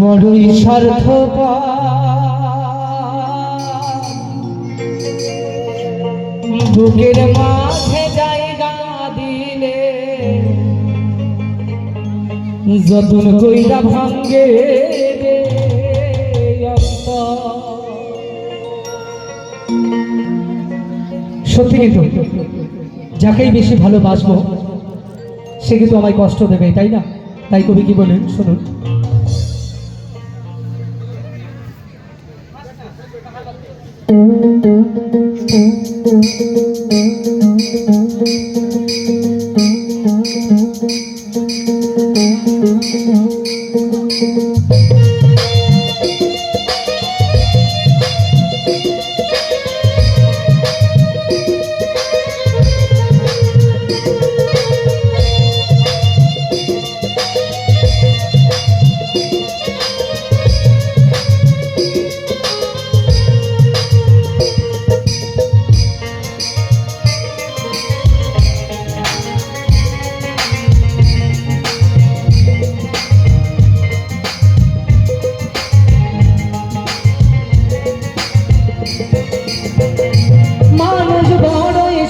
বড়ই স্বার্থপর বুকের মাঝে জায়গা দিলে যতন কইরা ভাঙ্গে সত্যি কিন্তু যাকেই বেশি ভালোবাসবো সে কিন্তু আমায় কষ্ট দেবে, তাই না? তাই কবি কি বলেন শুনুন।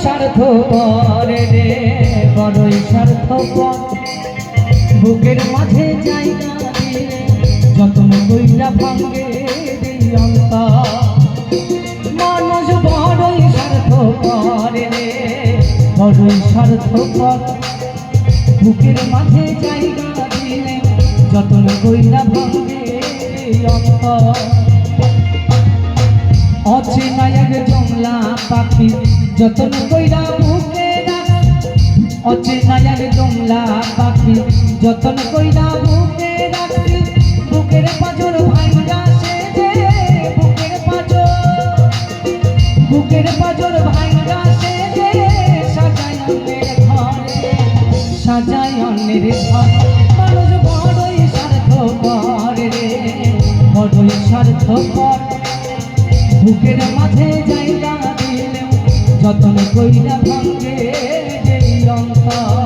স্বার্থপর রে বড়ই স্বার্থপর বুকের মাঝে জায়গা দিলে যতন কইরা ভাঙ্গে অন্তর। মানুষ বড়ই স্বার্থপর রে বড়ই স্বার্থপর বুকের মাঝে জায়গা দিলে যতন কইরা ভাঙ্গে অন্তর। অচেনা এক জংলা পাখি যতন কইরা বুকে রাখ, অচেনা এক জংলা পাখি যতন কইরা বুকে রাখি বুকের পাজর ভাঙ্গা সে যে বুকের পাজর ভাঙ্গা সে যে সাজায় অন্যের ঘরে সাজায় অন্যের ঘর। মানুষ বড়ই স্বার্থপর রে বড়ই স্বার্থপর বুকের মাঝে জায়গা দিলেও যতন কইরা ভাঙ্গে অন্তর।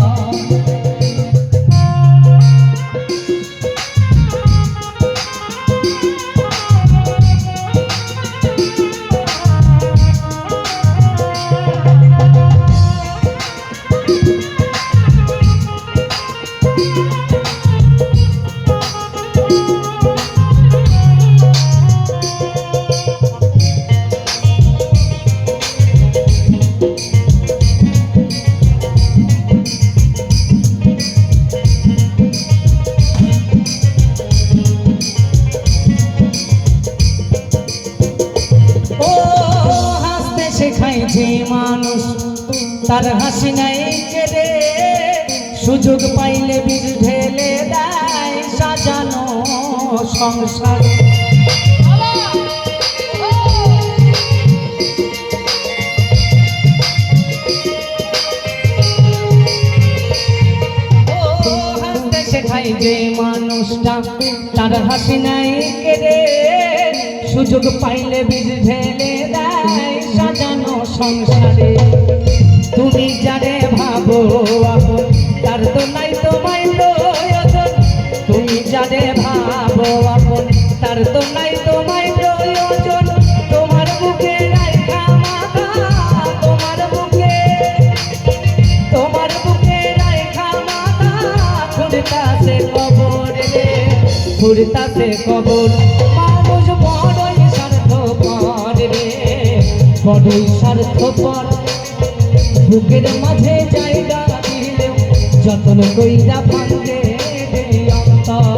শেখায় যে মানুষ তার হাসি নাই কেড়ে সুযোগ পাইলে বীজ ঢেলে দেয় সাজানো সংসার। হাসতে শেখায় যে মানুষটা তার হাসি নাই কেড়ে সুযোগ পাইলে বীজ ঢেলে দেয় সাজানো সংসারে। তুমি যারে ভাবো আপন তার তো নাই তোমায় প্রয়োজন, তুমি যারে ভাবো আপন তার তো নাই তোমায় প্রয়োজন। তোমার বুকে রাইখা মাথা তোমার বুকে রাইখা মাথা ফুরতাছে কবর রে ফুরতাছে কবর। মানুষ বড়ই স্বার্থপর রে বড়ই স্বার্থপর বুকের মাঝে জায়গা দিলেও যতন কইরা ভাঙ্গে অন্তর।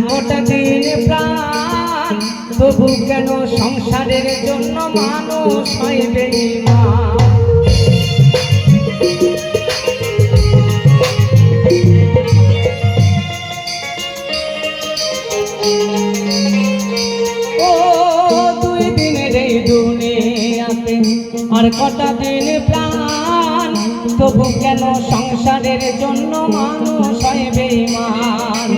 গোটা দিন প্রাণ, তবু কেন সংসারের জন্য মানুষ হয় বেঈমান। ও দুই দিনের এই দুনিয়াতে আর কটা দিন প্রাণ, তবু কেন সংসারের জন্য মানুষ হয় বেঈমান।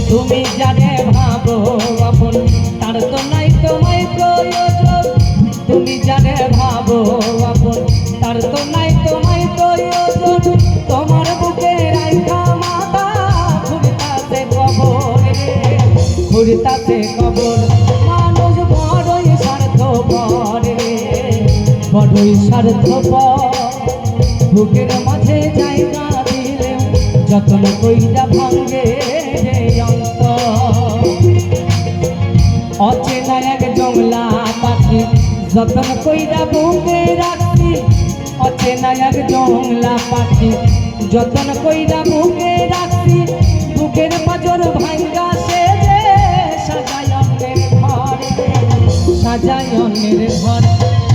তুমি যারে ভাবো আপন তার তো নাই তোমায় প্রয়োজন, তুমি যারে ভাবো আপন তার তো নাই তোমায় প্রয়োজন। তোমার বুকে রাইখা মাথা ঘুরতাছে কবর, ঘুরতাছে কবর। মানুষ বড়ই স্বার্থপর রে, বড়ই স্বার্থপর। বুকের মাঝে জায়গা দিলেও যতন কইরা ভাঙ্গে রে অন্তর। অচেনা এক জংলা পাখি যতন কইরা বুকে রাখি, অচেনা এক জংলা পাখি যতন কইরা বুকে রাখি। বুকের পাজর ভাঙ্গা সে যে সাজায় অন্যের ঘর, সাজায় অন্যের ঘর।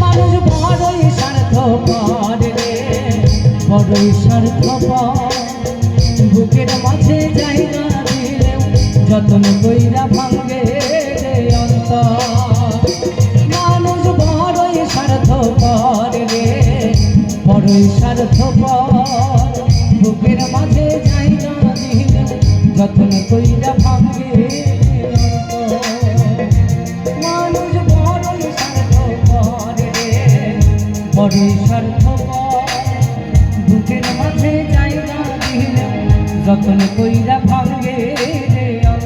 মানুষ বড়ই স্বার্থপর রে, বড়ই স্বার্থপর। বুকের মাঝে জায়গা দিলেও যতন কইরা ভাঙ্গে রে অন্তর। মানুষ বড়ই স্বার্থপর রে, বড়ই স্বার্থপর। বুকের মাঝে জায়গা দিলেও যতন কইরা ভাঙ্গে রে অন্তর। মানুষ বড়ই স্বার্থপর রে, বড়ই স্বার্থপর। বুকের মাঝে জায়গা দিলেও যতন কইরা